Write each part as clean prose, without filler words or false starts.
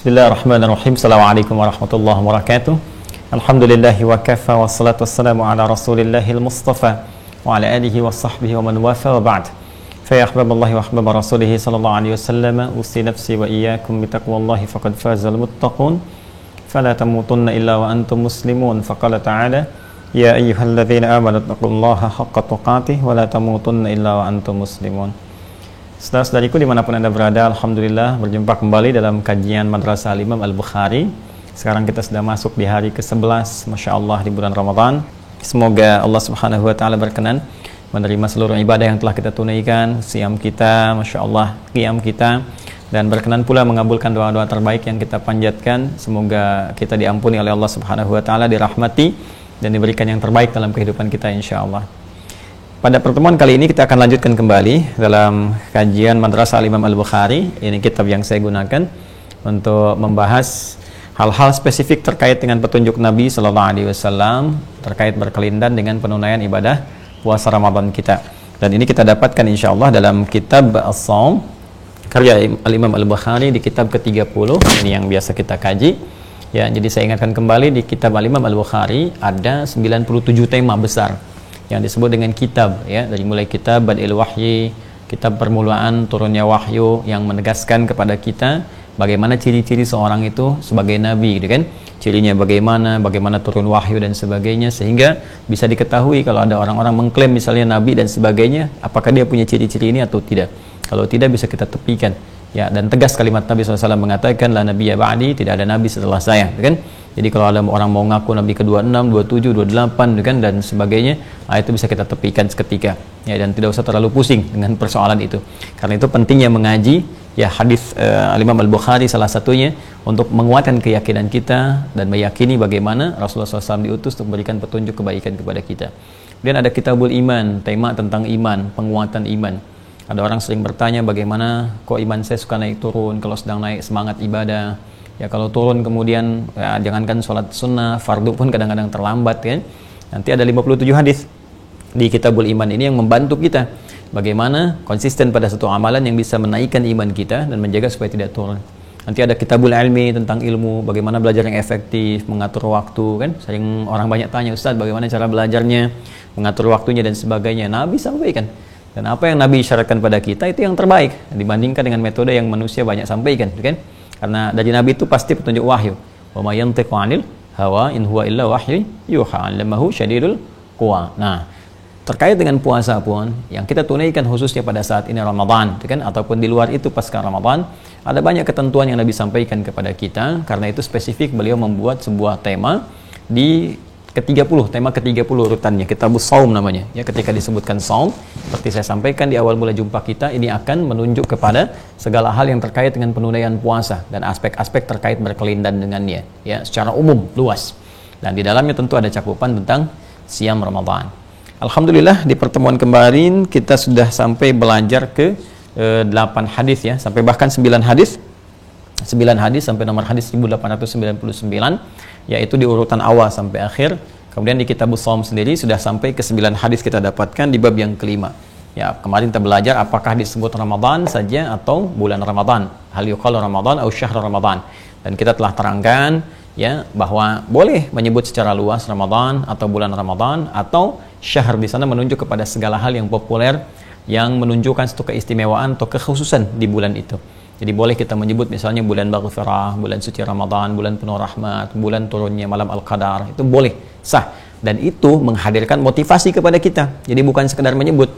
Bismillahirrahmanirrahim. Assalamualaikum warahmatullahi wabarakatuh. Alhamdulillahi wa kafa wa salatu wassalamu ala rasulillahil mustafa wa ala alihi wa sahbihi wa man wafa wa ba'd. Fa ya ahbaballahi wa ahbaba rasulihi sallallahu alaihi wasallam, usi nafsi wa iyyakum bi taqwallahi faqad fazal muttaqun. Fala tamutunna illa wa antum muslimun. Faqala ta'ala ya ayyuhalladzina amanu taqullaha haqqa tuqatih wa la tamutunna illa wa antum muslimun. Saudara-saudariku dimanapun Anda berada, Alhamdulillah berjumpa kembali dalam kajian Madrasah Al-Imam Al-Bukhari. Sekarang kita sudah masuk di hari ke-11, Masya Allah, di bulan Ramadan. Semoga Allah Subhanahu Wa Ta'ala berkenan menerima seluruh ibadah yang telah kita tunaikan, siam kita, Masya Allah, qiyam kita, dan berkenan pula mengabulkan doa-doa terbaik yang kita panjatkan. Semoga kita diampuni oleh Allah Subhanahu Wa Ta'ala, dirahmati, dan diberikan yang terbaik dalam kehidupan kita, insya Allah. Pada pertemuan kali ini kita akan lanjutkan kembali dalam kajian Madrasah Al-Imam Al-Bukhari. Ini kitab yang saya gunakan untuk membahas hal-hal spesifik terkait dengan petunjuk Nabi Sallallahu Alaihi Wasallam terkait berkelindan dengan penunaian ibadah puasa Ramadan kita. Dan ini kita dapatkan insya Allah dalam kitab As-Shaum karya Al-Imam Al-Bukhari di kitab ke-30. Ini yang biasa kita kaji. Ya, jadi saya ingatkan kembali di kitab Al-Imam Al-Bukhari ada 97 tema besar yang disebut dengan kitab, ya, dari mulai kitab Bad'il Wahyi, kitab permulaan turunnya wahyu yang menegaskan kepada kita bagaimana ciri-ciri seorang itu sebagai nabi, gitu kan? Cirinya bagaimana turun wahyu dan sebagainya, sehingga bisa diketahui kalau ada orang-orang mengklaim misalnya nabi dan sebagainya, apakah dia punya ciri-ciri ini atau tidak. Kalau tidak bisa kita tepikan, ya, dan tegas kalimat Nabi SAW mengatakan la nabiyya ba'di, tidak ada nabi setelah saya, gitu kan? Jadi kalau ada orang mau ngaku Nabi ke-26, 27, 28 kan, dan sebagainya, itu bisa kita tepikan seketika, ya, dan tidak usah terlalu pusing dengan persoalan itu. Karena itu pentingnya mengaji, ya, hadis Al-Imam Al-Bukhari salah satunya untuk menguatkan keyakinan kita dan meyakini bagaimana Rasulullah SAW diutus untuk memberikan petunjuk kebaikan kepada kita. Kemudian ada Kitabul Iman, tema tentang iman, penguatan iman. Ada orang sering bertanya bagaimana kok iman saya suka naik turun kalau sedang naik semangat ibadah. Ya, kalau turun kemudian, ya, jangankan sholat sunnah, fardu pun kadang-kadang terlambat, kan? Nanti ada 57 hadis di Kitabul Iman ini yang membantu kita bagaimana konsisten pada satu amalan yang bisa menaikkan iman kita dan menjaga supaya tidak turun. Nanti ada Kitabul Ilmi tentang ilmu, bagaimana belajar yang efektif, mengatur waktu, kan? Sering orang banyak tanya, Ustaz, bagaimana cara belajarnya, mengatur waktunya dan sebagainya. Nabi sampaikan. Dan apa yang Nabi isyaratkan pada kita itu yang terbaik dibandingkan dengan metode yang manusia banyak sampaikan, kan? Karena dari Nabi itu pasti petunjuk wahyu. Wa may yantiqu 'anil hawa in huwa illa wahyun yuha 'allamahu syadidul quwa. Nah, terkait dengan puasa pun yang kita tunaikan khususnya pada saat ini Ramadan, kan, ataupun di luar itu pasca Ramadan, ada banyak ketentuan yang Nabi sampaikan kepada kita. Karena itu spesifik beliau membuat sebuah tema di ke-30, tema ke-30 urutannya, Kitabus Shaum namanya. Ya, ketika disebutkan Shaum, seperti saya sampaikan di awal mula jumpa kita, ini akan menunjuk kepada segala hal yang terkait dengan penunaian puasa dan aspek-aspek terkait berkelindan dengannya, ya, secara umum, luas. Dan di dalamnya tentu ada cakupan tentang siam Ramadan. Alhamdulillah di pertemuan kemarin kita sudah sampai belajar ke 8 hadis, ya, sampai bahkan 9 hadis. 9 hadis sampai nomor hadis 1899, yaitu di urutan awal sampai akhir. Kemudian di Kitabus Shaum sendiri sudah sampai ke 9 hadis kita dapatkan di bab yang kelima. Ya, kemarin kita belajar apakah disebut Ramadan saja atau bulan Ramadan. Hal yuqalu Ramadan atau syahr Ramadan. Dan kita telah terangkan, ya, bahwa boleh menyebut secara luas Ramadan atau bulan Ramadan, atau syahr di sana menunjuk kepada segala hal yang populer yang menunjukkan satu keistimewaan atau kekhususan di bulan itu. Jadi boleh kita menyebut misalnya bulan Maghfirah, bulan suci Ramadan, bulan penuh rahmat, bulan turunnya malam Al-Qadar. Itu boleh, sah. Dan itu menghadirkan motivasi kepada kita. Jadi bukan sekedar menyebut.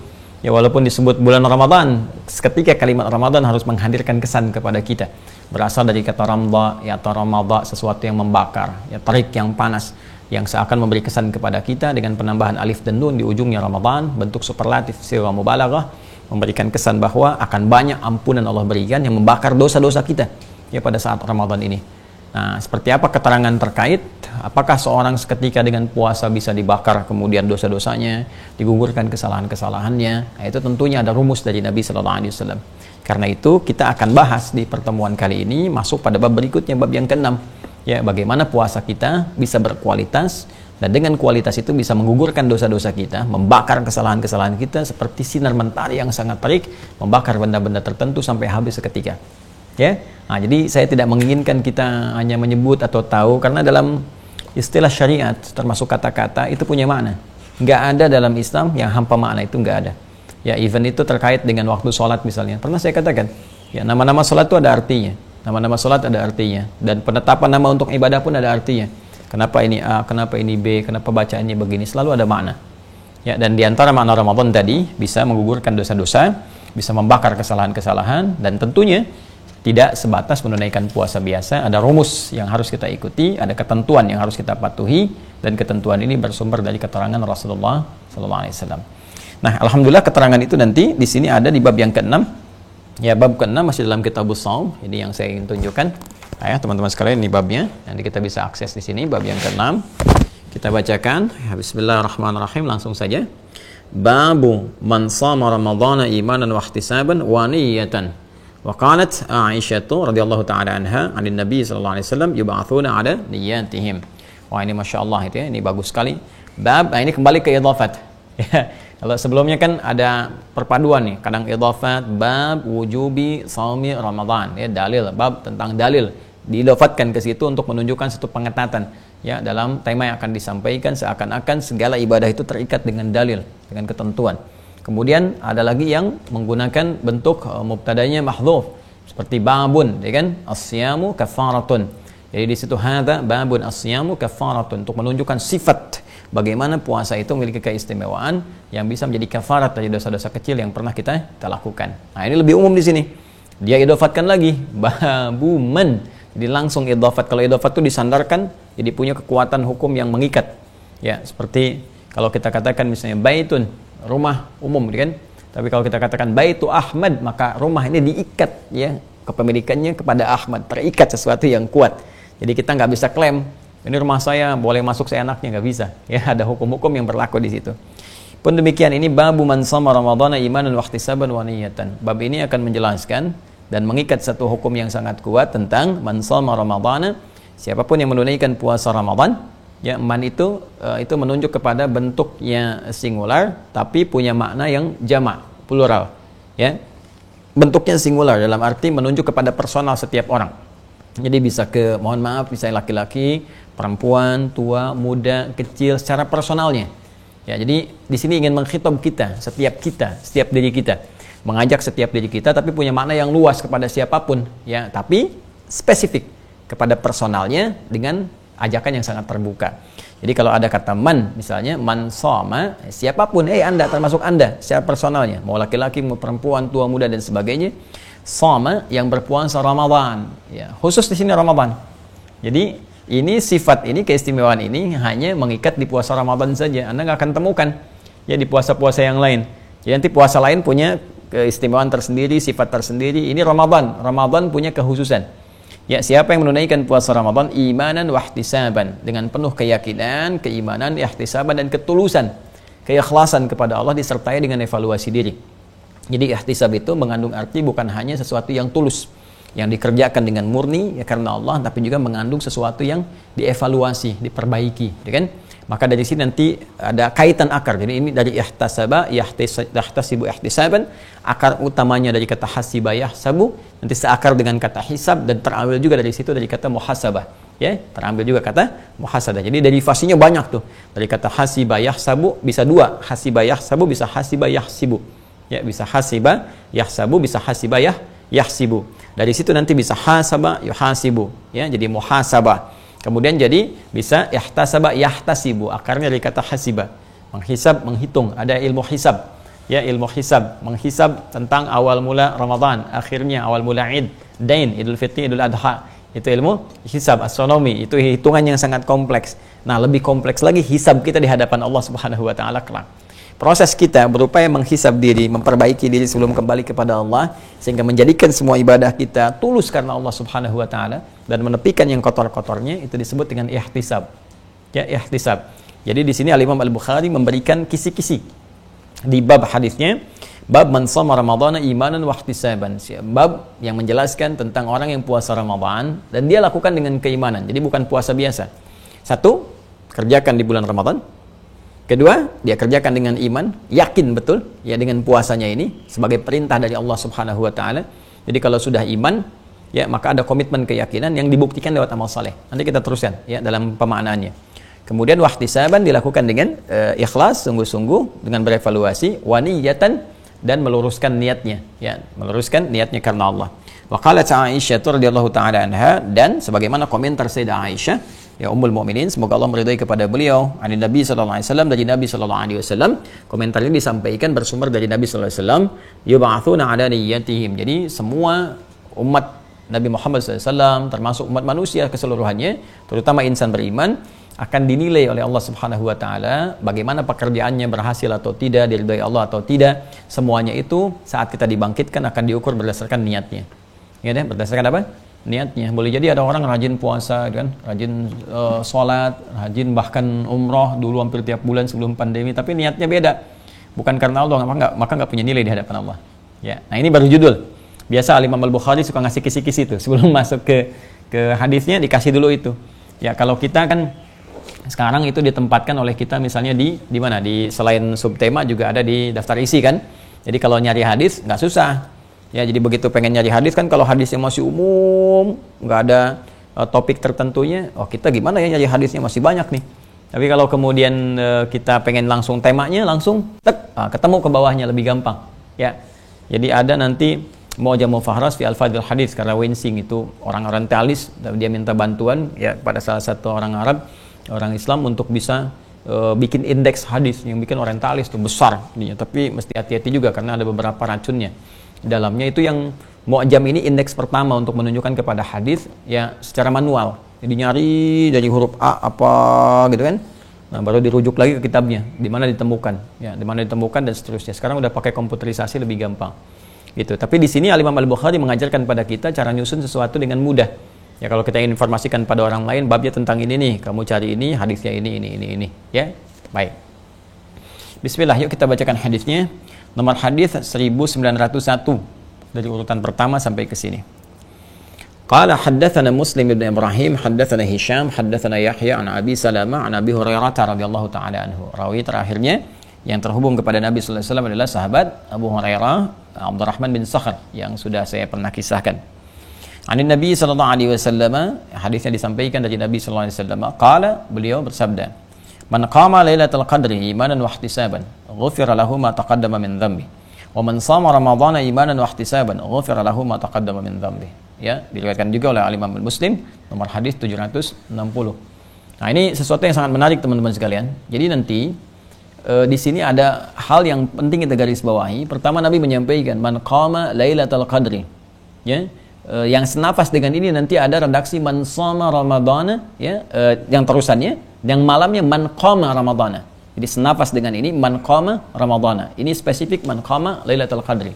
Ya, walaupun disebut bulan Ramadan, seketika kalimat Ramadan harus menghadirkan kesan kepada kita. Berasal dari kata ramda, ya, atau ramada, sesuatu yang membakar, ya, tarik yang panas, yang seakan memberi kesan kepada kita dengan penambahan alif dan nun di ujungnya Ramadan, bentuk superlatif, sighah mubalaghah, memberikan kesan bahwa akan banyak ampunan Allah berikan yang membakar dosa-dosa kita, ya, pada saat Ramadan ini. Nah, seperti apa keterangan terkait apakah seorang seketika dengan puasa bisa dibakar kemudian dosa-dosanya, digugurkan kesalahan-kesalahannya? Nah, itu tentunya ada rumus dari Nabi Sallallahu Alaihi Wasallam. Karena itu kita akan bahas di pertemuan kali ini, masuk pada bab berikutnya, bab yang ke-6, ya, bagaimana puasa kita bisa berkualitas. Dan dengan kualitas itu bisa menggugurkan dosa-dosa kita, membakar kesalahan-kesalahan kita seperti sinar mentari yang sangat terik, membakar benda-benda tertentu sampai habis seketika. Ya. Nah, jadi saya tidak menginginkan kita hanya menyebut atau tahu, karena dalam istilah syariat termasuk kata-kata itu punya makna. Nggak ada dalam Islam yang hampa makna, itu nggak ada. Ya, even itu terkait dengan waktu sholat misalnya. Pernah saya katakan, ya nama-nama sholat itu ada artinya. Nama-nama sholat ada artinya. Dan penetapan nama untuk ibadah pun ada artinya. Kenapa ini A, kenapa ini B, kenapa bacaannya begini, selalu ada makna. Ya, dan diantara makna Ramadan tadi bisa menggugurkan dosa-dosa, bisa membakar kesalahan-kesalahan, dan tentunya tidak sebatas menunaikan puasa biasa. Ada rumus yang harus kita ikuti, ada ketentuan yang harus kita patuhi, dan ketentuan ini bersumber dari keterangan Rasulullah SAW. Nah, alhamdulillah keterangan itu nanti di sini ada di bab yang ke-6. Ya, bab ke-6 masih dalam Kitabus Shaum. Ini yang saya ingin tunjukkan. Nah, ya, teman-teman sekalian, ini babnya. Nanti kita bisa akses di sini, bab yang ke-6. Kita bacakan. Ya, bismillahirrahmanirrahim, langsung saja. Babu man shama ramadhana imanan wa ihtisaban wa niyatan. Wa qalat Aisyah radhiyallahu taala anha 'anil Nabi sallallahu alaihi wasallam yub'atsuna 'ala niyyatihim. Wah, ini masyaallah itu ya, ini bagus sekali. Bab, nah ini kembali ke idhafat. Ya, kalau sebelumnya kan ada perpaduan nih, kadang idhafat, bab wujubi shaumi Ramadan, ya, dalil, bab tentang dalil diidhafatkan ke situ untuk menunjukkan satu pengetatan, ya, dalam tema yang akan disampaikan, seakan-akan segala ibadah itu terikat dengan dalil, dengan ketentuan. Kemudian ada lagi yang menggunakan bentuk mubtadanya mahdhuf, seperti babun, ya kan, as-siyamu kafaratun. Jadi di situ hadza babun as-siyamu kafaratun, untuk menunjukkan sifat bagaimana puasa itu memiliki keistimewaan yang bisa menjadi kafarat dari dosa-dosa kecil yang pernah kita lakukan. Nah, ini lebih umum di sini. Dia idhafatkan lagi babuman. Jadi langsung idhafat. Kalau idhafat itu disandarkan, jadi punya kekuatan hukum yang mengikat. Ya, seperti kalau kita katakan misalnya baitun, rumah umum, kan? Tapi kalau kita katakan baitu Ahmad, maka rumah ini diikat, ya, kepemilikannya kepada Ahmad, terikat sesuatu yang kuat. Jadi kita nggak bisa klaim ini rumah saya, boleh masuk seenaknya, nggak bisa. Ya, ada hukum-hukum yang berlaku di situ. Pun demikian, ini babu man shama ramadhana imanan wa ihtisaban wa niyatan. Bab ini akan menjelaskan dan mengikat satu hukum yang sangat kuat tentang man shama ramadhana, siapapun yang menunaikan puasa Ramadan. Ya, man itu menunjuk kepada bentuknya singular tapi punya makna yang jamak, plural. Ya. Bentuknya singular dalam arti menunjuk kepada personal setiap orang. Jadi bisa ke, mohon maaf, bisa laki-laki, perempuan, tua, muda, kecil, secara personalnya. Ya, jadi di sini ingin mengkhitab setiap diri kita, mengajak setiap diri kita, tapi punya makna yang luas kepada siapapun. Ya, tapi spesifik kepada personalnya dengan ajakan yang sangat terbuka. Jadi kalau ada kata man, misalnya man shoma, siapapun, Anda, termasuk Anda secara personalnya, mau laki-laki, mau perempuan, tua, muda, dan sebagainya, shoma yang berpuasa Ramadan, ya, khusus di sini Ramadan. Jadi ini sifat ini, keistimewaan ini hanya mengikat di puasa Ramadan saja. Anda nggak akan temukan ya di puasa-puasa yang lain. Jadi nanti puasa lain punya keistimewaan tersendiri, sifat tersendiri. Ini Ramadan punya kekhususan. Ya, siapa yang menunaikan puasa Ramadan imanan wa ihtisaban, dengan penuh keyakinan, keimanan, ihtisaban, dan ketulusan, keikhlasan kepada Allah disertai dengan evaluasi diri. Jadi ihtisab itu mengandung arti bukan hanya sesuatu yang tulus, yang dikerjakan dengan murni ya karena Allah, tapi juga mengandung sesuatu yang dievaluasi, diperbaiki, ya kan? Maka dari sini nanti ada kaitan akar. Jadi ini dari ihtasaba, yahtasibu ihtisaban, akar utamanya dari kata hasiba yahsabu, nanti seakar dengan kata hisab, dan terambil juga dari situ dari kata muhasabah. Ya, terambil juga kata muhasabah. Jadi derivasinya banyak tuh. Dari kata hasiba yahsabu bisa dua, hasiba yahsabu bisa hasiba yahsibu. Ya, bisa hasiba yahsabu bisa hasiba yahsibu. Dari situ nanti bisa hasaba yuhasibu. Ya, jadi muhasabah. Kemudian jadi bisa ihtasaba yahtasibu, akarnya dari kata hasiba, menghisab, menghitung. Ada ilmu hisab, ya, ilmu hisab, menghisab tentang awal mula Ramadan, akhirnya awal mula Id, Dain, Idul Fitri, Idul Adha. Itu ilmu hisab, astronomi, itu hitungan yang sangat kompleks. Nah, lebih kompleks lagi hisab kita di hadapan Allah Subhanahu wa taala kelak. Proses kita berupaya menghisab diri, memperbaiki diri sebelum kembali kepada Allah, sehingga menjadikan semua ibadah kita tulus karena Allah Subhanahu wa taala dan menepikan yang kotor-kotornya, itu disebut dengan ihtisab. Ya, ihtisab. Jadi di sini Al-Imam Al-Bukhari memberikan kisi-kisi di bab hadisnya, bab man shama ramadhana imanan wa ihtisaban. Bab yang menjelaskan tentang orang yang puasa Ramadan dan dia lakukan dengan keimanan. Jadi bukan puasa biasa. Satu, kerjakan di bulan Ramadan. Kedua, dia kerjakan dengan iman, yakin betul ya dengan puasanya ini sebagai perintah dari Allah Subhanahu wa taala. Jadi kalau sudah iman, ya maka ada komitmen keyakinan yang dibuktikan lewat amal saleh. Nanti kita teruskan ya dalam pemaknaannya. Kemudian wahtisaban dilakukan dengan ikhlas, sungguh-sungguh, dengan berevaluasi, wa niyatan, dan meluruskan niatnya, ya, meluruskan niatnya karena Allah. Wa qalat Aisyah radhiyallahu taala anha, dan sebagaimana komentar Sayyidah Aisyah, ya Ummul Mukminin, semoga Allah meridai kepada beliau, dari Nabi sallallahu alaihi wasallam, dari Nabi sallallahu alaihi wasallam, komentar ini disampaikan bersumber dari Nabi sallallahu alaihi wasallam, yub'atsuna ala niyyatihim. Jadi semua umat Nabi Muhammad SAW, termasuk umat manusia keseluruhannya, terutama insan beriman, akan dinilai oleh Allah Subhanahu wa taala bagaimana pekerjaannya berhasil atau tidak, diridhai Allah atau tidak. Semuanya itu saat kita dibangkitkan akan diukur berdasarkan niatnya. Ya deh, berdasarkan apa? Niatnya. Boleh jadi ada orang rajin puasa kan, rajin sholat, rajin bahkan umroh dulu hampir tiap bulan sebelum pandemi, tapi niatnya beda. Bukan karena Allah, maka nggak punya nilai di hadapan Allah. Ya. Nah, ini baru judul. Biasa Imam Al-Bukhari suka ngasih kisi-kisi itu. Sebelum masuk ke hadisnya dikasih dulu itu. Ya, kalau kita kan sekarang itu ditempatkan oleh kita misalnya di mana? Di selain subtema juga ada di daftar isi kan. Jadi kalau nyari hadis nggak susah. Ya, jadi begitu pengen nyari hadis kan, kalau hadis yang masih umum, nggak ada topik tertentunya, oh kita gimana ya nyari hadisnya, masih banyak nih. Tapi kalau kemudian kita pengen langsung temanya, langsung ketemu ke bawahnya, lebih gampang. Ya, jadi ada nanti Mu'jamul Fahras fi Al-Fadil Hadis, karena Wensing itu orang orientalis, dia minta bantuan ya pada salah satu orang Arab, orang Islam untuk bisa bikin indeks hadis, yang bikin orientalis itu besar ininya, tapi mesti hati-hati juga karena ada beberapa racunnya dalamnya. Itu yang Mu'jam ini indeks pertama untuk menunjukkan kepada hadis ya secara manual. Jadi nyari dari huruf A apa gitu kan. Nah, baru dirujuk lagi ke kitabnya, di mana ditemukan, ya, di mana ditemukan dan seterusnya. Sekarang udah pakai komputerisasi lebih gampang. Gitu. Tapi di sini Imam Al-Bukhari mengajarkan pada kita cara nyusun sesuatu dengan mudah. Ya, kalau kita ingin informasikan pada orang lain babnya tentang ini nih, kamu cari ini, hadisnya ini, ya. Baik. Bismillah, yuk kita bacakan hadisnya. Nomor hadis 1901 dari urutan pertama sampai ke sini. Qala haddatsana Muslim ibn Ibrahim, haddatsana Hisham, haddatsana Yahya an Abi Salamah an Abi Hurairah radhiyallahu taala anhu. Rawi terakhirnya yang terhubung kepada Nabi sallallahu alaihi wasallam adalah sahabat Abu Hurairah, Abdurrahman bin Sakhr, yang sudah saya pernah kisahkan. Anin Nabi sallallahu alaihi wasallam, hadisnya disampaikan dari Nabi sallallahu alaihi wasallam. Qala, beliau bersabda, "Man qama lailatul qadri imanan wa ihtisaban, ghufira lahu ma taqaddama min dhanbi. Wa man shama ramadhana imanan wa ihtisaban, ghufira lahu ma taqaddama min dhanbi." Ya, diriwayatkan juga oleh Imam Muslim, nomor hadis 760. Nah, ini sesuatu yang sangat menarik teman-teman sekalian. Jadi nanti di sini ada hal yang penting kita garis bawahi. Pertama, Nabi menyampaikan man qama lailatul qadri. Ya, yang senafas dengan ini nanti ada redaksi man shama ramadhana, ya, yang terusannya, yang malamnya man qama ramadhana. Jadi senafas dengan ini man qama ramadhana. Ini spesifik man qama lailatul qadri.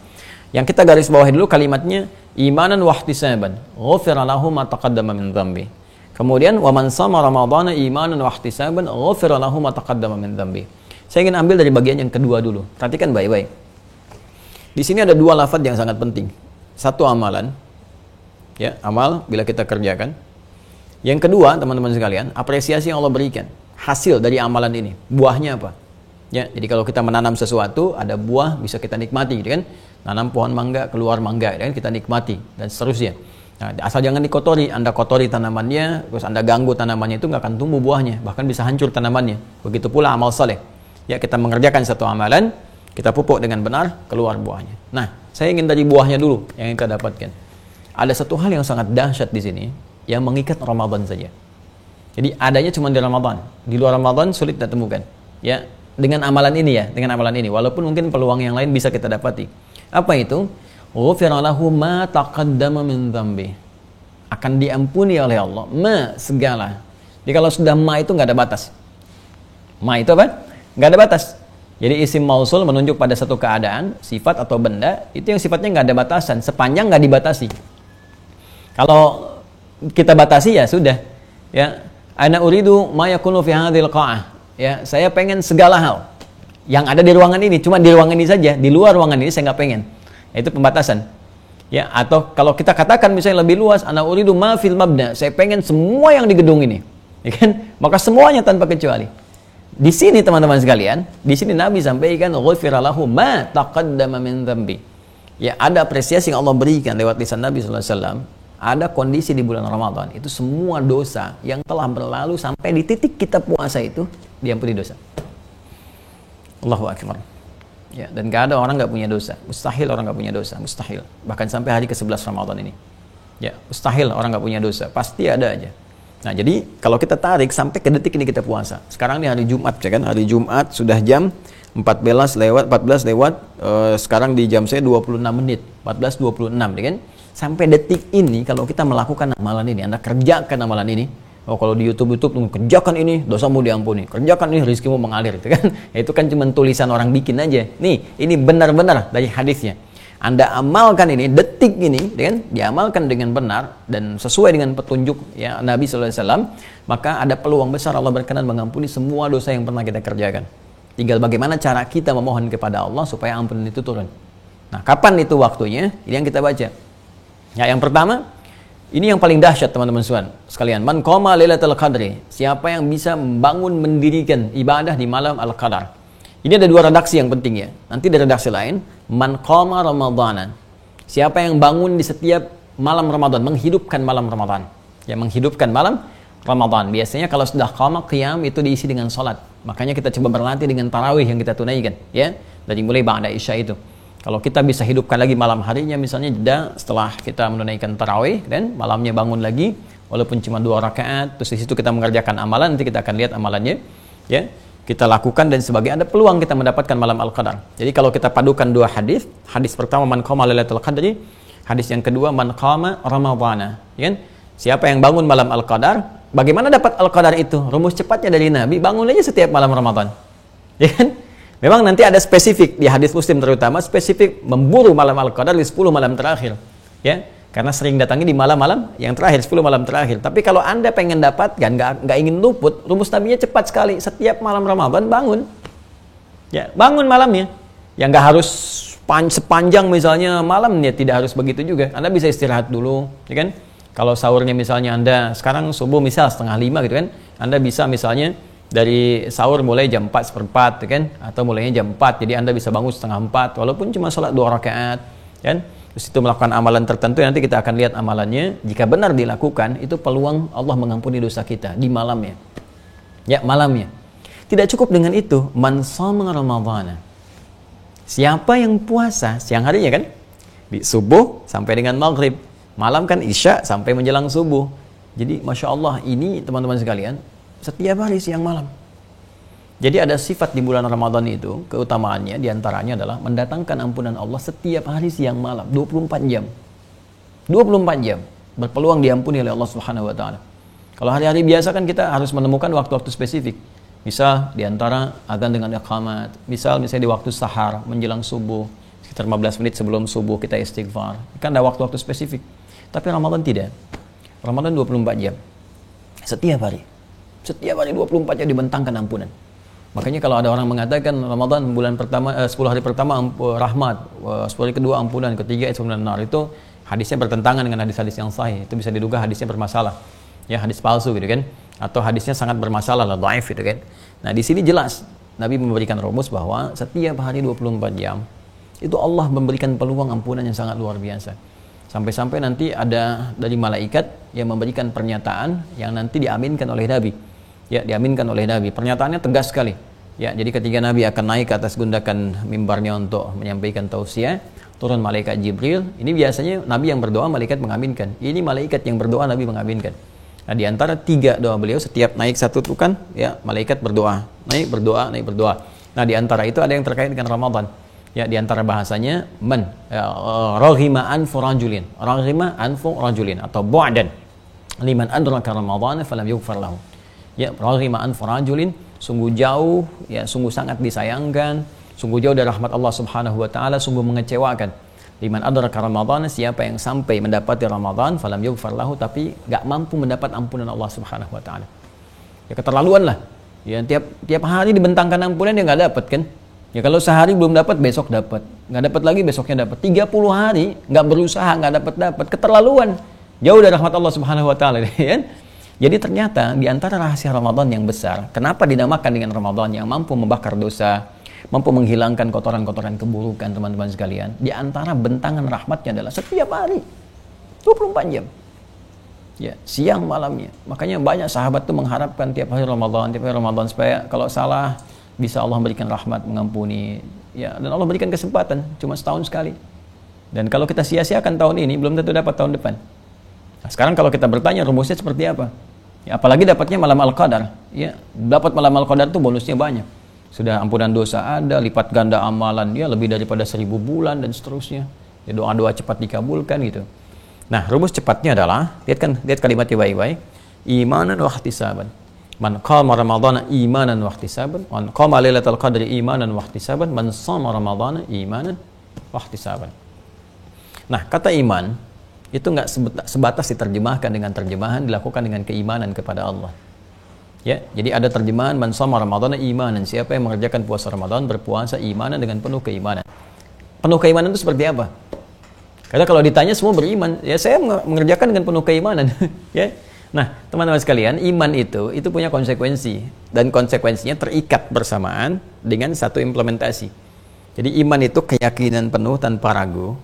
Yang kita garis bawahi dulu kalimatnya imanan wa ihtisaban, ghufira lahu ma taqaddama min dhanbi. Kemudian wa man shama ramadhana imanan wa ihtisaban, ghufira lahu ma taqaddama min dhanbi. Saya ingin ambil dari bagian yang kedua dulu. Perhatikan baik-baik. Di sini ada dua lafaz yang sangat penting. Satu amalan, ya, amal bila kita kerjakan. Yang kedua, teman-teman sekalian, apresiasi yang Allah berikan, hasil dari amalan ini, buahnya apa? Ya, jadi kalau kita menanam sesuatu, ada buah bisa kita nikmati, gitu kan? Nanam pohon mangga, keluar mangga, kan? Kita nikmati dan seterusnya. Nah, asal jangan dikotori. Anda kotori tanamannya, terus Anda ganggu tanamannya, itu nggak akan tumbuh buahnya, bahkan bisa hancur tanamannya. Begitu pula amal saleh. Ya, kita mengerjakan satu amalan, kita pupuk dengan benar, keluar buahnya. Nah, saya ingin dari buahnya dulu yang kita dapatkan. Ada satu hal yang sangat dahsyat di sini yang mengikat Ramadan saja. Jadi adanya cuma di Ramadan. Di luar Ramadan sulit kita temukan. Ya, dengan amalan ini ya, dengan amalan ini. Walaupun mungkin peluang yang lain bisa kita dapati. Apa itu? Ghufira lahu ma taqaddama min dhanbi. Akan diampuni oleh Allah ma segala. Jadi kalau sudah ma itu nggak ada batas. Ma itu apa? Nggak ada batas. Jadi isim mausul menunjuk pada satu keadaan, sifat atau benda, itu yang sifatnya nggak ada batasan, sepanjang nggak dibatasi. Kalau kita batasi ya sudah. Ya, ana uridu ma yakunu fi hadhil qa'ah. Ya, saya pengen segala hal yang ada di ruangan ini, cuma di ruangan ini saja, di luar ruangan ini saya nggak pengen. Itu pembatasan. Ya, atau kalau kita katakan misalnya lebih luas, ana uridu ma fil mabna, saya pengen semua yang di gedung ini. Ya kan? Maka semuanya tanpa kecuali. Di sini teman-teman sekalian, di sini Nabi sampaikan ghufira lahu ma taqaddama min dhanbi. Ya, ada apresiasi yang Allah berikan lewat lisan Nabi sallallahu alaihi wasallam ada kondisi di bulan Ramadan, itu semua dosa yang telah berlalu sampai di titik kita puasa itu diampuni dosa. Allahu Akbar. Ya, dan gak ada orang gak punya dosa. Mustahil orang gak punya dosa, mustahil. Bahkan sampai hari ke-11 Ramadan ini. Ya, mustahil orang gak punya dosa, pasti ada aja. Nah, jadi kalau kita tarik sampai ke detik ini kita puasa. Sekarang ini hari Jumat, ya kan? Hari Jumat sudah jam 14 lewat, sekarang di jam saya 26 menit, 14.26, ya kan? Sampai detik ini kalau kita melakukan amalan ini, Anda kerjakan amalan ini. Oh, kalau di YouTube kerjakan ini, dosamu diampuni. Kerjakan ini, rizkimu mengalir, itu kan? Itu kan cuma tulisan orang bikin aja. Nih, ini benar-benar dari hadisnya. Anda amalkan ini, detik ini, ya kan? Diamalkan dengan benar dan sesuai dengan petunjuk ya Nabi SAW, maka ada peluang besar Allah berkenan mengampuni semua dosa yang pernah kita kerjakan. Tinggal bagaimana cara kita memohon kepada Allah supaya ampunan itu turun. Nah, kapan itu waktunya? Ini yang kita baca. Ya, yang pertama, ini yang paling dahsyat teman-teman sekalian. Man qama lailatul qadri. Siapa yang bisa membangun mendirikan ibadah di malam al-qadar. Ini ada dua redaksi yang penting ya. Nanti ada redaksi lain, man qama ramadanan. Siapa yang bangun di setiap malam Ramadan, menghidupkan malam Ramadan. Ya, menghidupkan malam Ramadan. Biasanya kalau sudah qama qiyam itu diisi dengan salat. Makanya kita coba berlatih dengan tarawih yang kita tunaikan, ya. Dari mulai ba'da isya itu. Kalau kita bisa hidupkan lagi malam harinya, misalnya jeda setelah kita menunaikan tarawih dan malamnya bangun lagi, walaupun cuma 2 rakaat, terus di situ kita mengerjakan amalan, nanti kita akan lihat amalannya, ya. Kita lakukan dan sebagainya, ada peluang kita mendapatkan malam al-qadar. Jadi kalau kita padukan dua hadis, hadis pertama man qama lailatul qadri, hadis yang kedua man qama ramadhana, ya kan? Siapa yang bangun malam al-qadar, bagaimana dapat al-qadar itu? Rumus cepatnya dari Nabi, bangun aja setiap malam Ramadan. Ya kan? Memang nanti ada spesifik di hadis Muslim terutama, spesifik memburu malam al-qadar di 10 malam terakhir. Ya, karena sering datangi di malam-malam yang terakhir, 10 malam terakhir. Tapi kalau Anda pengen dapatkan, nggak ingin luput, rumus Nabinya cepat sekali. Setiap malam Ramadan bangun. Ya, bangun malamnya. Ya nggak harus sepanjang misalnya malamnya, tidak harus begitu juga. Anda bisa istirahat dulu, ya kan? Kalau sahurnya misalnya Anda sekarang subuh misal 4:30 gitu kan, Anda bisa misalnya dari sahur mulai jam 4:04, kan? Atau mulainya jam 4, jadi Anda bisa bangun 3:30, walaupun cuma sholat 2 rakaat, kan? Terus itu melakukan amalan tertentu, nanti kita akan lihat amalannya. Jika benar dilakukan, itu peluang Allah mengampuni dosa kita di malamnya. Ya, malamnya. Tidak cukup dengan itu, man shoma ramadhana. Siapa yang puasa siang harinya kan? Di subuh sampai dengan maghrib. Malam kan isya sampai menjelang subuh. Jadi Masya Allah, ini teman-teman sekalian, setiap hari siang malam. Jadi ada sifat di bulan Ramadan itu, keutamaannya diantaranya adalah mendatangkan ampunan Allah setiap hari siang malam, 24 jam. 24 jam, berpeluang diampuni oleh Allah Subhanahu wa Ta'ala. Kalau hari-hari biasa kan kita harus menemukan waktu-waktu spesifik. Misal diantara adzan dengan iqamat, misalnya di waktu sahar, menjelang subuh, sekitar 15 menit sebelum subuh kita istighfar. Kan ada waktu-waktu spesifik. Tapi Ramadan tidak. Ramadan 24 jam. Setiap hari. Setiap hari 24 jam dibentangkan ampunan. Makanya kalau ada orang mengatakan Ramadan bulan pertama 10 hari pertama rahmat, 10 hari kedua ampunan, ketiga itu nar, itu hadisnya bertentangan dengan hadis-hadis yang sahih. Itu bisa diduga hadisnya bermasalah. Ya, hadis palsu gitu kan. Atau hadisnya sangat bermasalah, dhaif gitu kan. Nah, di sini jelas Nabi memberikan rumus bahwa setiap hari 24 jam itu Allah memberikan peluang ampunan yang sangat luar biasa. Sampai-sampai nanti ada dari malaikat yang memberikan pernyataan yang nanti diaminkan oleh Nabi. Ya, diaminkan oleh Nabi. Pernyataannya tegas sekali. Ya, jadi ketika Nabi akan naik ke atas gundakan mimbarnya untuk menyampaikan tausiah, turun malaikat Jibril. Ini biasanya Nabi yang berdoa, malaikat mengaminkan. Ini malaikat yang berdoa, Nabi mengaminkan. Nah, di antara 3 doa beliau, setiap naik satu tuh kan, ya, malaikat berdoa. Naik berdoa, naik berdoa. Nah, di antara itu ada yang terkait dengan Ramadan. Ya, di antara bahasanya man raghima anfu rajulin, raghima anfu rajulin atau bu'dan liman adraka ramadhana falam yughfar lahu. Ya, raghima anfu rajulin, sungguh jauh, ya, sungguh sangat disayangkan, sungguh jauh dari rahmat Allah Subhanahu wa Ta'ala, sungguh mengecewakan. Liman adraka ramadhana, siapa yang sampai mendapati Ramadan falam yughfar lahu, tapi enggak mampu mendapat ampunan Allah Subhanahu wa Ta'ala. Ya, keterlaluan lah. Ya, tiap hari dibentangkan ampunan dia enggak dapat kan? Ya, kalau sehari belum dapat, besok dapat. Nggak dapat lagi, besoknya dapat. 30 hari nggak berusaha, nggak dapat. Keterlaluan. Jauh dari rahmat Allah Subhanahu wa Ta'ala. Ya? Jadi ternyata di antara rahasia Ramadan yang besar, kenapa dinamakan dengan Ramadan yang mampu membakar dosa, mampu menghilangkan kotoran-kotoran keburukan teman-teman sekalian. Di antara bentangan rahmatnya adalah setiap hari 24 jam. Ya, siang malamnya. Makanya banyak sahabat tuh mengharapkan tiap hari Ramadan supaya kalau salah bisa Allah berikan rahmat, mengampuni. Ya, dan Allah berikan kesempatan cuma setahun sekali. Dan kalau kita sia-siakan tahun ini, belum tentu dapat tahun depan. Nah, sekarang kalau kita bertanya rumusnya seperti apa? Ya, apalagi dapatnya malam Al-Qadar. Ya, dapat malam Al-Qadar tuh bonusnya banyak. Sudah ampunan dosa ada, lipat ganda amalan dia lebih daripada 1000 bulan dan seterusnya. Ya, doa-doa cepat dikabulkan gitu. Nah, rumus cepatnya adalah, lihat kalimatnya baik-baik. Imanan wa ihtisaban. Man qama ramadhana imanan wa ihtisaban, man qama lailatul qadri imanan wa ihtisaban, man shama ramadhana imanan wa ihtisaban. Nah, kata iman itu enggak sebatas diterjemahkan dengan terjemahan dilakukan dengan keimanan kepada Allah. Ya, jadi ada terjemahan man shama ramadhana imanan, siapa yang mengerjakan puasa Ramadan berpuasa imanan dengan penuh keimanan. Penuh keimanan itu seperti apa? Karena kalau ditanya semua beriman, ya saya mengerjakan dengan penuh keimanan. Ya. Nah, teman-teman sekalian, iman itu punya konsekuensi. Dan konsekuensinya terikat bersamaan dengan satu implementasi. Jadi iman itu keyakinan penuh tanpa ragu.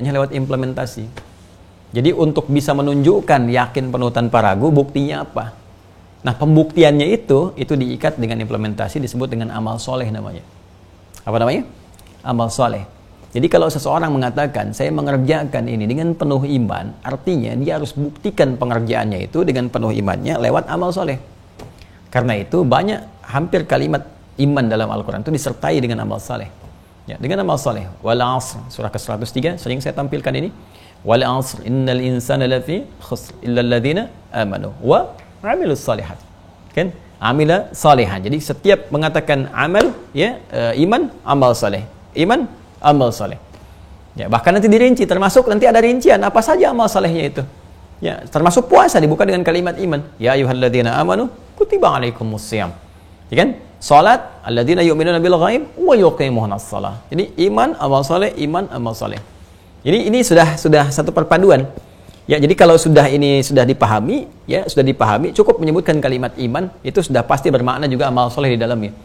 Hanya lewat implementasi. Jadi untuk bisa menunjukkan yakin penuh tanpa ragu, buktinya apa? Nah, pembuktiannya itu diikat dengan implementasi, disebut dengan amal soleh namanya. Apa namanya? Amal soleh. Jadi kalau seseorang mengatakan saya mengerjakan ini dengan penuh iman, artinya dia harus buktikan pengerjaannya itu dengan penuh imannya lewat amal soleh. Karena itu hampir kalimat iman dalam Al-Quran itu disertai dengan amal soleh. Ya, dengan amal soleh. Wal 'asr, surah ke-103 sering saya tampilkan ini. Wal 'asr innal insana lafi khusr illa alladziina amanu wa 'amilus shalihat. Kan? Amila salihan. Jadi setiap mengatakan amal, ya, iman, amal soleh. Iman, amal soleh. Ya, bahkan nanti dirinci, termasuk nanti ada rincian apa saja amal solehnya itu. Ya, termasuk puasa dibuka dengan kalimat iman. Ya ayyuhalladzina amanu kutiba alaikumussyam. Ya kan? Salat alladzina yu'minuna bil ghaib wa yuqimunas shalah. Jadi iman, amal soleh, iman, amal soleh. Jadi ini sudah satu perpaduan. Ya, jadi kalau ini sudah dipahami, cukup menyebutkan kalimat iman, itu sudah pasti bermakna juga amal soleh di dalamnya.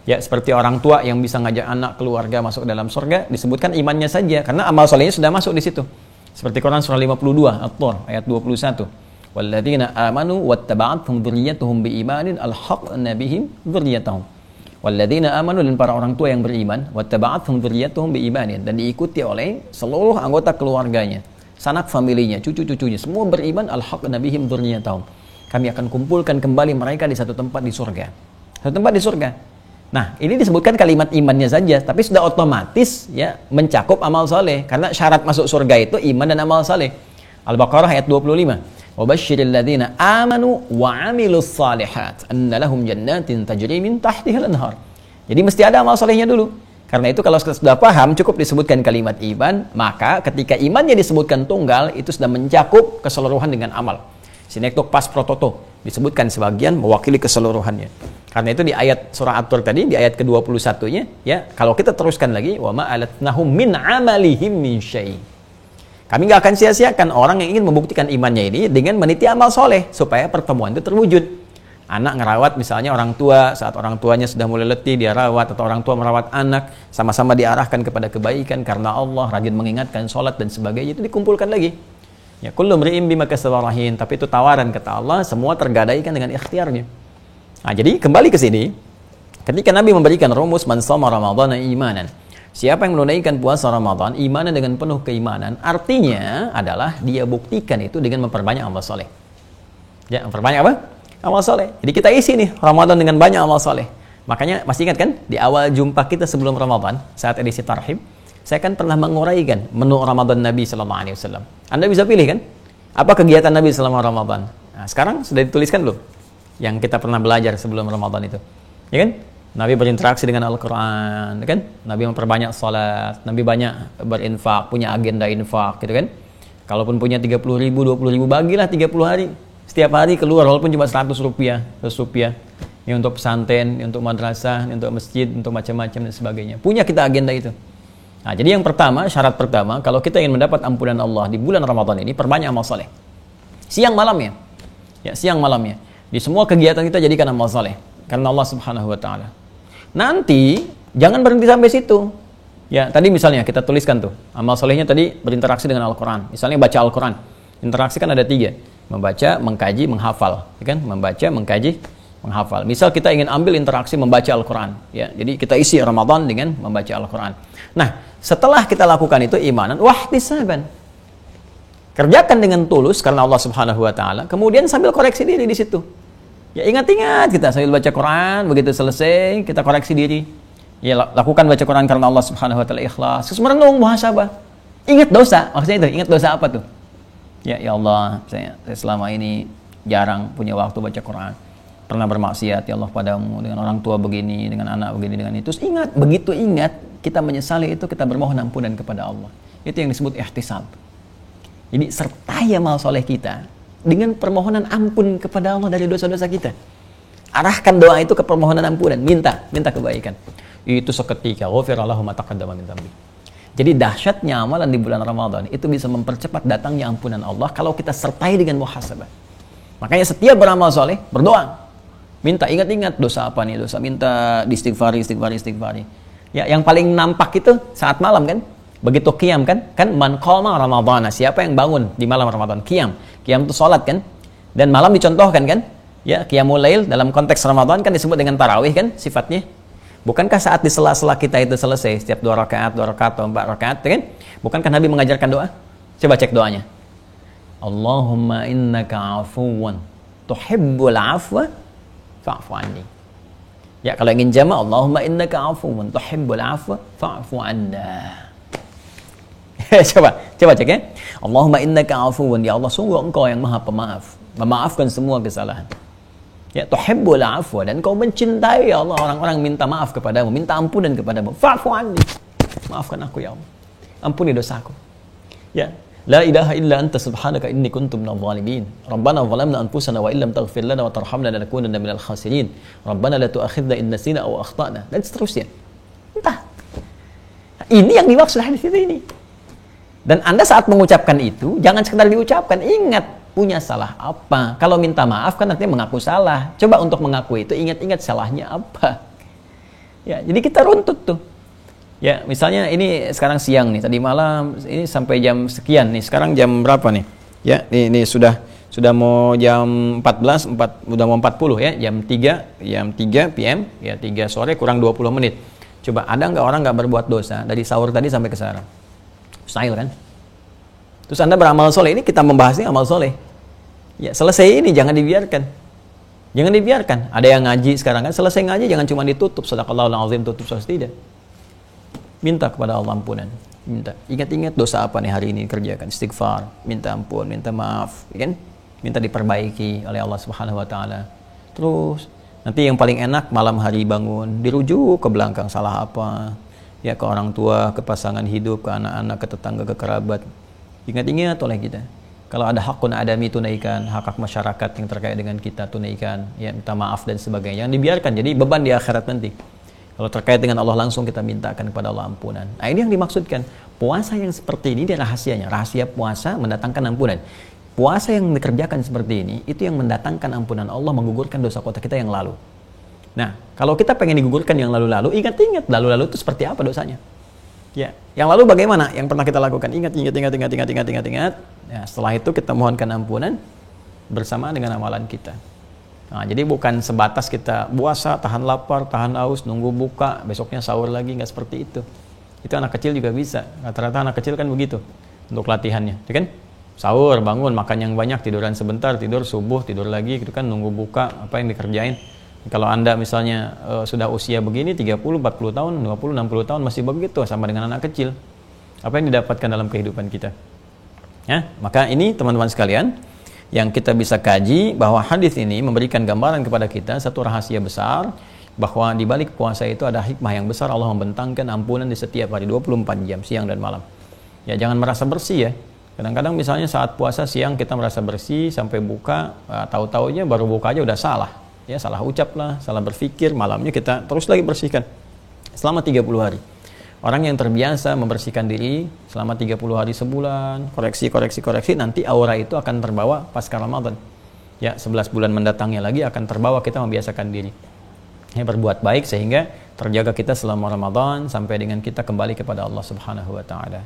Ya, seperti orang tua yang bisa ngajak anak keluarga masuk dalam surga, disebutkan imannya saja, karena amal solehnya sudah masuk di situ. Seperti Quran surah 52, At-Tur, ayat 21. Walladzina amanu wattaba'athum dzurriyyatuhum biimanin alhaqna bihim dzurriyyatahum. Walladzina amanu, dan para orang tua yang beriman, wattaba'athum dzurriyyatuhum biimanin, dan diikuti oleh seluruh anggota keluarganya, sanak familinya, cucu-cucunya, semua beriman, alhaqna bihim dzurriyyatahum. Kami akan kumpulkan kembali mereka di satu tempat di surga. Satu tempat di surga. Nah, ini disebutkan kalimat imannya saja, tapi sudah otomatis ya mencakup amal soleh, karena syarat masuk surga itu iman dan amal soleh. Al-Baqarah ayat 25. Wabasyiril ladzina amanu wa 'amilus shalihat anna lahum jannatin tajri min tahtihal anhar. Jadi mesti ada amal solehnya dulu. Karena itu kalau sudah paham, cukup disebutkan kalimat iman, maka ketika imannya disebutkan tunggal, itu sudah mencakup keseluruhan dengan amal. Sinektok pas prototo disebutkan sebagian mewakili keseluruhannya. Karena itu di ayat surah At-Tur tadi, di ayat ke-21-nya, ya, kalau kita teruskan lagi, wa ma alatnahum min amalihim min syai'. Kami nggak akan sia-siakan orang yang ingin membuktikan imannya ini dengan meniti amal soleh supaya pertemuan itu terwujud. Anak ngerawat misalnya orang tua, saat orang tuanya sudah mulai letih dia rawat, atau orang tua merawat anak, sama-sama diarahkan kepada kebaikan karena Allah, rajin mengingatkan sholat dan sebagainya, itu dikumpulkan lagi. Ya, kullu mri'in bima kasaba rahin, tapi itu tawaran kata Allah, semua tergadaikan dengan ikhtiarnya. Nah, jadi kembali ke sini, ketika Nabi memberikan rumus man shoma ramadhana imanan, siapa yang menunaikan puasa Ramadan imanan dengan penuh keimanan, artinya adalah dia buktikan itu dengan memperbanyak amal soleh. Ya, memperbanyak apa? Amal soleh. Jadi kita isi nih Ramadan dengan banyak amal soleh. Makanya masih ingat kan di awal jumpa kita sebelum Ramadan, saat edisi Tarhib, saya kan pernah menguraikan menu Ramadan Nabi sallallahu alaihi wasallam. Anda bisa pilih kan? Apa kegiatan Nabi selama Ramadan? Nah, sekarang sudah dituliskan belum? Yang kita pernah belajar sebelum Ramadan itu. Ya kan? Nabi berinteraksi dengan Al-Quran, kan? Nabi memperbanyak salat, Nabi banyak berinfak, punya agenda infak, gitu kan? Kalaupun punya 30.000, 20.000, bagilah 30 hari. Setiap hari keluar, walaupun cuma 100 rupiah. Ini untuk pesantren, ini untuk madrasah, ini untuk masjid, untuk macam-macam dan sebagainya. Punya kita agenda itu. Nah, jadi yang pertama, syarat pertama, kalau kita ingin mendapat ampunan Allah di bulan Ramadan ini, perbanyak amal soleh. Siang malamnya. Ya, siang malamnya. Di semua kegiatan kita jadikan amal soleh. Karena Allah subhanahu wa ta'ala. Nanti, jangan berhenti sampai situ. Ya, tadi misalnya kita tuliskan tuh, amal solehnya tadi berinteraksi dengan Al-Quran. Misalnya baca Al-Quran. Interaksi kan ada 3. Membaca, mengkaji, menghafal. Ya kan? Membaca, mengkaji, menghafal. Misal kita ingin ambil interaksi membaca Al-Quran. Ya, jadi kita isi Ramadan dengan membaca Al-Quran. Nah, setelah kita lakukan itu imanan, wahtisaban. Kerjakan dengan tulus karena Allah Subhanahu wa taala. Kemudian sambil koreksi diri di situ. Ya, ingat-ingat kita sambil baca Quran, begitu selesai kita koreksi diri. Ya, lakukan baca Quran karena Allah Subhanahu wa taala, ikhlas. Terus merenung, muhasabah. Ingat dosa, maksudnya itu, ingat dosa apa tuh? Ya Allah, saya selama ini jarang punya waktu baca Quran. Pernah bermaksiat ya Allah padamu, dengan orang tua begini, dengan anak begini, dengan itu. Terus ingat, begitu ingat, kita menyesali itu, kita bermohon ampunan kepada Allah. Itu yang disebut ihtisab. Jadi sertai amal soleh kita dengan permohonan ampun kepada Allah dari dosa-dosa kita. Arahkan doa itu ke permohonan ampunan, minta kebaikan. Itu seketika ghufira lahu ma taqaddama min dzambi. Jadi dahsyatnya amalan di bulan Ramadan itu bisa mempercepat datangnya ampunan Allah kalau kita sertai dengan muhasabah. Makanya setiap beramal soleh berdoa, minta, ingat-ingat dosa apa nih, dosa, minta istighfari. Ya, yang paling nampak itu saat malam kan, begitu qiyam kan man qama ramadhana, siapa yang bangun di malam Ramadan, qiyam itu salat kan, dan malam dicontohkan kan, ya qiyamul lail dalam konteks Ramadan kan disebut dengan tarawih kan sifatnya. Bukankah saat di sela-sela kita itu selesai, setiap 2 rakaat atau 4 rakaat, kan? Bukankah Nabi mengajarkan doa? Coba cek doanya. Allahumma innaka afuwan tuhibbul afwa fa'fu anni. Ya, kalau ingin jama', Allahumma innaka afuwan tuhibbul afwa fa'fu anna. Coba cek ya. Allahumma innaka afuwan, ya Allah sungguh engkau yang maha pemaaf, memaafkan semua kesalahan. Ya, tuhibbul afwa, dan kau mencintai ya Allah orang-orang minta maaf kepadamu, minta ampunan kepadamu. Fa'fu anni. Maafkan aku ya Allah. Ampuni dosaku. Ya, la ilaha illa anta subhanaka inni kuntu minadh dhalimin. Rabbana zalamna anfusana wa illam taghfir lana wa tarhamna lanakunanna minal khasirin. Rabbana la tu'akhidna in nasina aw akhtana. Dan seterusnya. Entah. Ini yang dimaksud hadis ini. Dan Anda saat mengucapkan itu jangan sekedar diucapkan, ingat punya salah apa. Kalau minta maaf kan artinya mengaku salah. Coba untuk mengaku itu ingat-ingat salahnya apa. Ya, jadi kita runtut tuh. Ya, misalnya ini sekarang siang nih, tadi malam ini sampai jam sekian nih. Sekarang jam berapa nih? Ya, ini sudah mau jam 14, udah mau 40 ya, jam 3 PM, ya 3 sore kurang 20 menit. Coba ada nggak orang nggak berbuat dosa dari sahur tadi sampai ke sekarang? Mustahil kan? Terus Anda beramal soleh, ini kita membahasnya amal soleh. Ya, selesai ini jangan dibiarkan. Jangan dibiarkan. Ada yang ngaji sekarang kan, selesai ngaji jangan cuma ditutup, sadaqallahul azim, tutup tidak. Minta kepada Allah ampunan. Minta. Ingat-ingat dosa apa nih hari ini kerjakan, istighfar, minta ampun, minta maaf, ya kan? Minta diperbaiki oleh Allah Subhanahu wa taala. Terus nanti yang paling enak malam hari bangun, dirujuk ke belakang salah apa. Ya, ke orang tua, ke pasangan hidup, ke anak-anak, ke tetangga, ke kerabat. Ingat-ingat oleh kita. Kalau ada hakun adami tunaikan, hak masyarakat yang terkait dengan kita tunaikan, ya minta maaf dan sebagainya. Jangan dibiarkan jadi beban di akhirat nanti. Kalau terkait dengan Allah langsung kita mintakan kepada Allah ampunan. Nah, ini yang dimaksudkan. Puasa yang seperti ini dia rahasianya. Rahasia puasa mendatangkan ampunan. Puasa yang dikerjakan seperti ini itu yang mendatangkan ampunan Allah, menggugurkan dosa kota kita yang lalu. Nah, kalau kita pengen digugurkan yang lalu-lalu, ingat-ingat lalu-lalu itu seperti apa dosanya. Ya, yang lalu bagaimana? Yang pernah kita lakukan? Ingat. Ya, setelah itu kita mohonkan ampunan bersama dengan amalan kita. Nah, jadi bukan sebatas kita puasa, tahan lapar, tahan haus, nunggu buka, besoknya sahur lagi, nggak seperti itu. Itu anak kecil juga bisa. Rata-rata anak kecil kan begitu untuk latihannya, ya kan? Sahur, bangun, makan yang banyak, tiduran sebentar, tidur subuh, tidur lagi, gitu kan, nunggu buka, apa yang dikerjain. Kalau Anda misalnya sudah usia begini 30, 40 tahun, 20, 60 tahun masih begitu sama dengan anak kecil. Apa yang didapatkan dalam kehidupan kita? Ya, maka ini teman-teman sekalian yang kita bisa kaji bahwa hadis ini memberikan gambaran kepada kita satu rahasia besar bahwa di balik puasa itu ada hikmah yang besar. Allah membentangkan ampunan di setiap hari 24 jam siang dan malam. Ya, jangan merasa bersih ya. Kadang-kadang misalnya saat puasa siang kita merasa bersih sampai buka, tahu-taunya baru buka aja udah salah. Ya, salah ucap lah, salah berpikir, malamnya kita terus lagi bersihkan selama 30 hari. Orang yang terbiasa membersihkan diri selama 30 hari sebulan, koreksi, nanti aura itu akan terbawa pasca Ramadan. Ya, 11 bulan mendatangnya lagi akan terbawa kita membiasakan diri. Ya, berbuat baik sehingga terjaga kita selama Ramadan sampai dengan kita kembali kepada Allah Subhanahu wa taala.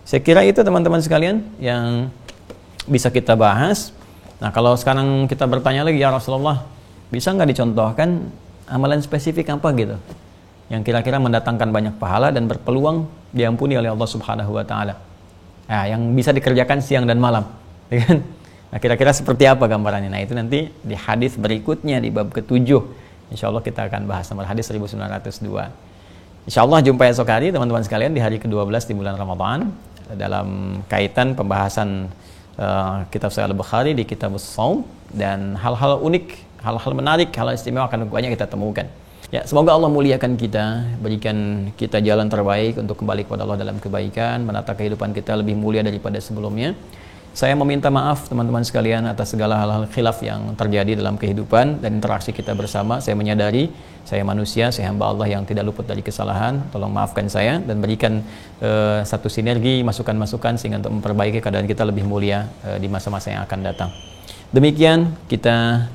Saya kira itu teman-teman sekalian yang bisa kita bahas. Nah, kalau sekarang kita bertanya lagi, ya Rasulullah, bisa nggak dicontohkan amalan spesifik apa gitu yang kira-kira mendatangkan banyak pahala dan berpeluang diampuni oleh Allah Subhanahu wa taala. Nah, yang bisa dikerjakan siang dan malam, ya kan? Nah, kira-kira seperti apa gambarannya? Nah, itu nanti di hadis berikutnya di bab ke-7. Insyaallah kita akan bahas nomor hadis 1902. Insyaallah jumpa esok hari teman-teman sekalian di hari ke-12 di bulan Ramadan dalam kaitan pembahasan kitab Sahih Al-Bukhari di kitab Shaum, dan hal-hal unik, hal-hal menarik, hal istimewa akan banyak kita temukan. Ya, semoga Allah muliakan kita, berikan kita jalan terbaik untuk kembali kepada Allah dalam kebaikan, menata kehidupan kita lebih mulia daripada sebelumnya. Saya meminta maaf teman-teman sekalian atas segala hal-hal khilaf yang terjadi dalam kehidupan dan interaksi kita bersama. Saya menyadari saya manusia, saya hamba Allah yang tidak luput dari kesalahan. Tolong maafkan saya dan berikan satu sinergi, masukan-masukan sehingga untuk memperbaiki keadaan kita lebih mulia di masa-masa yang akan datang. Demikian kita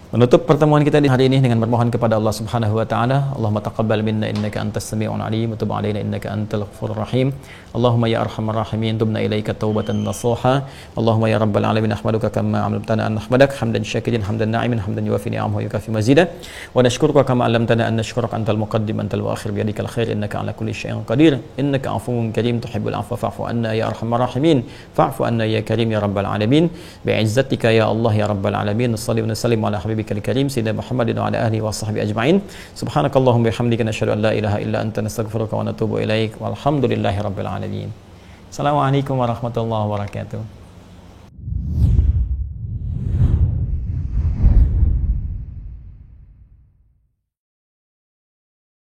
menutup pertemuan kita di hari ini dengan bermohon kepada Allah Subhanahu wa taala. Allahumma taqabbal minna innaka antas sami'un alim wa tub 'alaina innaka antal ghafurur rahim. Allahumma ya arhamar rahimin tubna ilaika taubatan nasuha. Allahumma ya rabbal alamin ahmaduka kama 'allamtana an nahmadak hamdan syakirin hamdan na'imin hamdan yuwafi ni'amahu wa yukafi mazida. Wa nashkuruka kama 'allamtana an nashkuraka antal muqaddim antal muakhir bi yadikal khair innaka 'ala kulli syai'in qadir. Innaka 'afuwwun karim tuhibbul 'afwa fa'fu anna ya arhamar rahimin. Fa'fu anna ya karim ya rabbal alamin. Bi'izzatika ya Allah ya rabbal alamin. Shalli wa sallim ala habibikal karim sayyidina Muhammadin wa ala alihi wa sahbihi ajma'in. Subhanakallahumma bihamdika nasyhadu an la ilaha illa anta nastaghfiruka wa natubu ilaik. Walhamdulillahi rabbil alamin. Assalamualaikum warahmatullahi wabarakatuh.